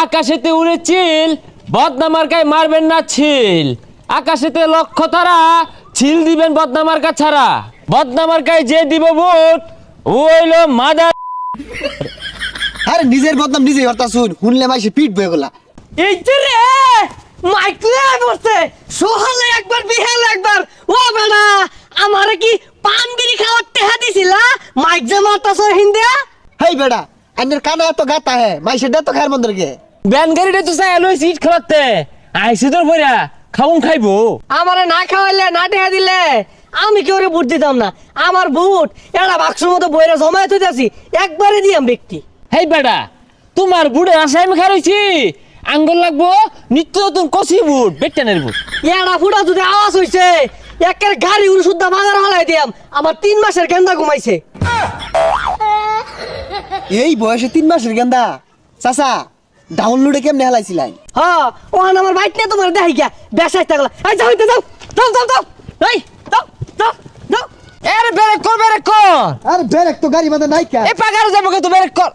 আকাশেতে উড়ে চিল, বদনামার্কায় মারবেন না ছিল। আকাশেতে লক্ষ্য তারা, ছিল দিবেন বদনামার্কা ছাড়া। বদনামার্কায় যে দিব ভোট ও হইল মাদার। আরে নিজের বদনাম নিজেই হরতা শুন, শুনলে মাইসে পিট বয়ে গলা। এই যে রে মাইকলে বসে সোহালে একবার বিহালে একবার। ও বেড়া আমারে কি পানগিরি খাওয়ার টেহা দিছিলা? মাইক যে মারতাছ হিন্দিয়া। হেই বেড়া, আইনের কানে এত গাতা হে, মাইসে দে তো খায়ের মন্দির গে। ব্যান গাড়িটা তো চাই লই সিট খেলাতে আইসি তোর পয়রা খাউন খাইবো। আমারে না খাওয়াইলে না টেহা দিলে আমি কেউ ভোট দিতাম না। আমার ভোট এটা বাক্সর মতো বইরা জমায়ে থইতাছি, একবারে দিয়াম ব্যক্তি। হেই বেটা, তোমার বুড়ে আশায় আমি খারইছি। আঙ্গুল লাগবো নিত্য নতুন কষি বুট, বেটানের বুট। এড়া ফুটা যদি আওয়াজ হইছে একের গাড়ি উড়ে শুদ্ধা বাজার হলাই দিয়াম। আমার 3 মাসের গেন্দা ঘুমাইছে। এই বয়সে 3 মাসের গেন্দা চাচা ডাউনলোডে কেমনে হেলাইছিলাই? হ্যাঁ ওখানে আমার বাইক নিয়ে তোমার দেখাই গিয়া বেসাই থাকলা। এই যাও হইতে যাও যাও যাও যাও। এই যাও যাও যাও। এর বেরেক কর, বেরেক কর। আরে ব্রেক তো গাড়ি মাঝে নাই কা। এ পাগারে যাবো কিন্তু বেরেক কর।